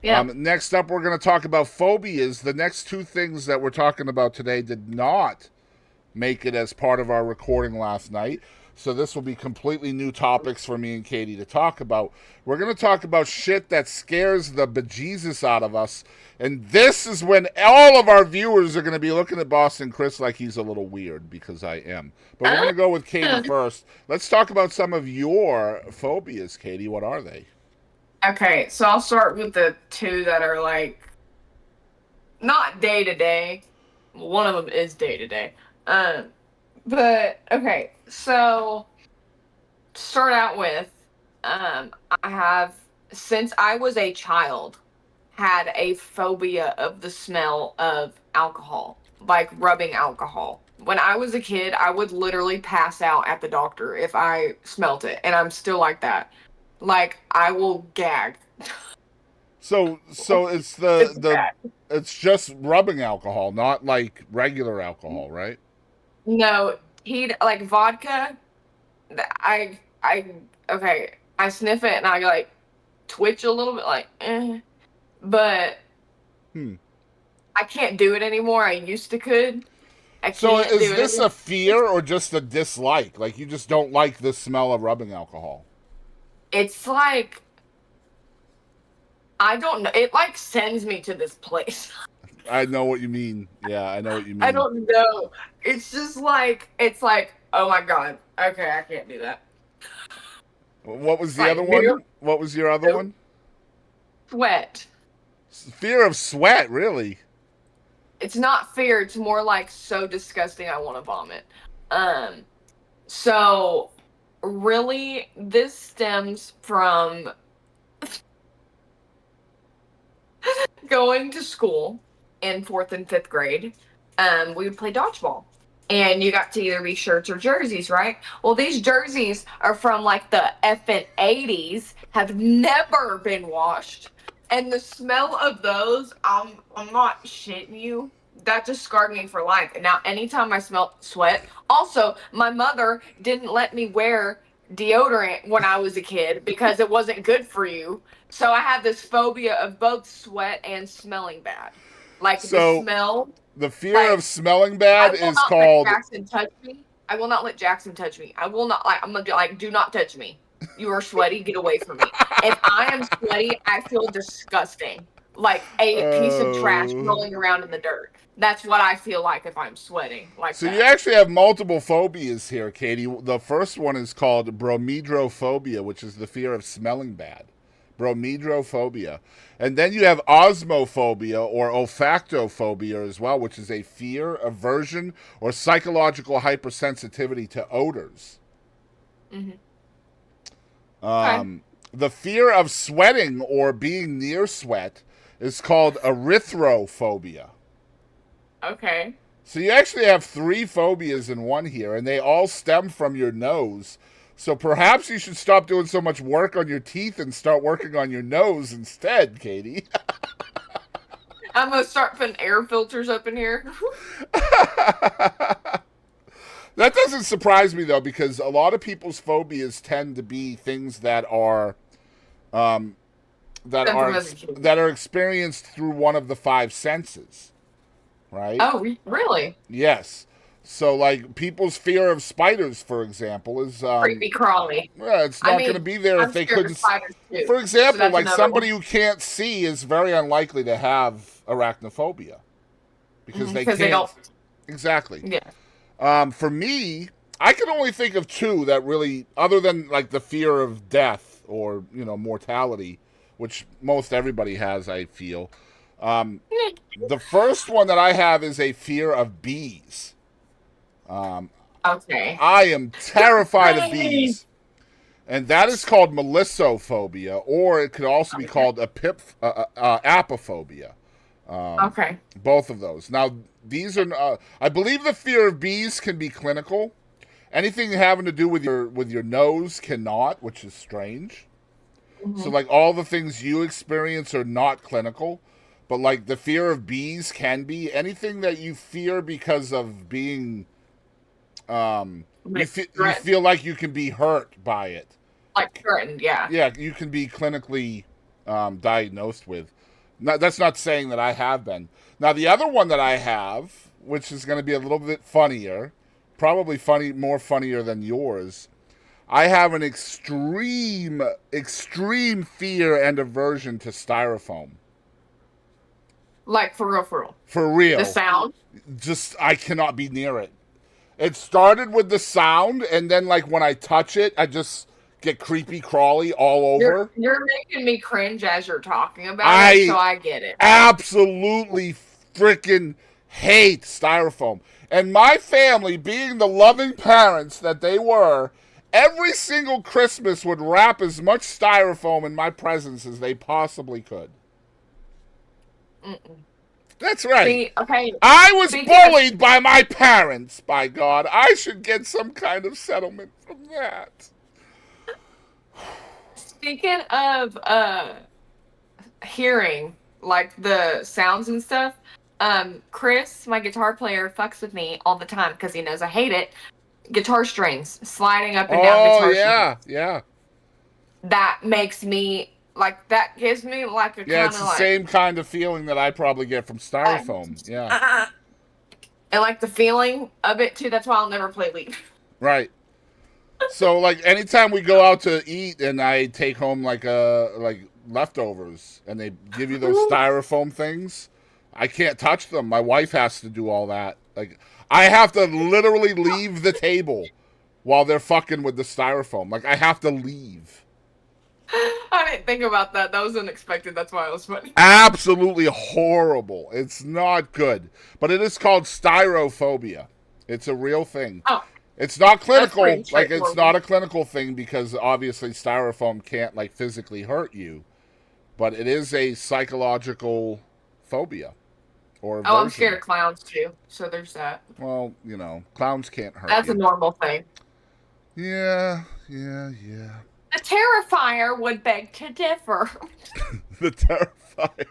Yeah. Next up, we're going to talk about phobias. The next two things that we're talking about today did not make it as part of our recording last night. So this will be completely new topics for me and Katie to talk about. We're going to talk about shit that scares the bejesus out of us. And this is when all of our viewers are going to be looking at Boston Chris like he's a little weird, because I am. But we're going Uh, to go with Katie first. Let's talk about some of your phobias, Katie. What are they? okay, so I'll start with the two that are like not day to day. One of them is day to day. Um, but okay, so to start out with, I have since I was a child had a phobia of the smell of alcohol, like rubbing alcohol. When I was a kid, I would literally pass out at the doctor if I smelt it, and I'm still like that. Like I will gag. So it's It's the bad. it's just rubbing alcohol, not like regular alcohol, right? No, he'd like vodka. I okay. I sniff it and I like twitch a little bit, like, but Hmm. I can't do it anymore. I used to could. I So can't is do it this a anymore. fear or just a dislike? Like you just don't like the smell of rubbing alcohol? It's like I don't know. It like sends me to this place. I know what you mean. Yeah, I know what you I mean. don't know. It's just like it's like oh my god. Okay, I can't do that. What was the other Like beer, one? What was your other one? sweat. Fear of sweat, really? It's not fear. It's more like so disgusting. I want to vomit. Um. So really, this stems from going to school in fourth and fifth grade. We would play dodgeball. And you got to either be shirts or jerseys, right? Well, these jerseys are from like the effing 80s, have never been washed. And the smell of those, I'm not shitting you. That just scarred me for life. And now anytime I smell sweat, also my mother didn't let me wear deodorant when I was a kid because it wasn't good for you. So I have this phobia of both sweat and smelling bad. Like the So smell, the fear of like smelling I bad will is not let called. Jackson touch me. I will not let Jackson touch me. I will not like I'm gonna be like, do not touch me. You are sweaty, get away from me. If I am sweaty, I feel disgusting. Like a piece of trash Oh. rolling around in the dirt. That's what I feel like if I'm sweating like So you that. actually have multiple phobias here, Katie. The first one is called bromidrophobia, which is the fear of smelling bad. Bromidrophobia. And then you have osmophobia or olfactophobia as well, which is a fear, aversion, or psychological hypersensitivity to odors. Hmm. Okay. The fear of sweating or being near sweat is called erythrophobia. Okay. So you actually have three phobias in one here, and they all stem from your nose. So perhaps you should stop doing so much work on your teeth and start working on your nose instead, Katie. I'm gonna start putting air filters up in here. That doesn't surprise me though, because a lot of people's phobias tend to be things um, that Sent are from as a kid. that are experienced through one of the five senses, right? Oh, really? Yes. So, like people's fear of spiders, for example, is Creepy crawly. well, it's I not going to mean, be there if I'm they scared of couldn't. spiders too. For So example, that's like another somebody one. who can't see is very unlikely to have arachnophobia because they Because they can't. don't. Exactly. Yeah. For me, I can only think of two that really, other than like the fear of death or mortality, which most everybody has. I feel. Um, the first one that I have is a fear of bees. Um, Okay. I am terrified of Really? bees. And that is called melissophobia, or it could also be Okay. called apophobia. Um, Okay. both of those. Now, these are. I believe the fear of bees can be clinical. Anything having to do with your nose cannot, which is strange. So, Hmm. like all the things you experience are not clinical, but like the fear of bees can be anything that you fear because of being. Like You threat, feel like you can be hurt by it. like threatened. Yeah. Yeah, you can be clinically diagnosed with. That's not saying that I have been. Now, the other one that I have, which is going to be a little bit funnier, probably more funnier than yours. I have an extreme fear and aversion to styrofoam. Like for real, for real. For The real. sound. Just, I cannot be near it. It started with the sound, and then, like, when I touch it, I just get creepy crawly all over. You're making me cringe as you're talking about it, so I get it. Absolutely freaking hate styrofoam. And my family, being the loving parents that they were, every single Christmas would wrap as much styrofoam in my presents as they possibly could. Mm-mm. That's right. See, okay. I was bullied by my parents, by God. I should get some kind of settlement from that. Speaking of hearing, like the sounds and stuff, Chris, my guitar player, fucks with me all the time because he knows I hate it. Guitar strings sliding up and down guitar strings. Yeah. That makes me that gives me like a kind of it's the same kind of feeling that I probably get from styrofoam. Yeah. And like the feeling of it too. That's why I'll never play lead. Right. So like anytime we go out to eat and I take home like leftovers and they give you those styrofoam things, I can't touch them. My wife has to do all that. Like I have to literally leave the table while they're fucking with the styrofoam. Like I have to leave. I didn't think about that. That was unexpected. That's why it was funny. Absolutely horrible. It's not good. But it is called styrophobia. It's a real thing. Oh. It's not clinical. Like it's not a clinical thing because obviously styrofoam can't like physically hurt you. But it is a psychological phobia. Or aversion. Oh, I'm scared of clowns too. So there's that. Well, clowns can't hurt That's you. a normal thing. Yeah. The Terrifier would beg to differ. The Terrifier.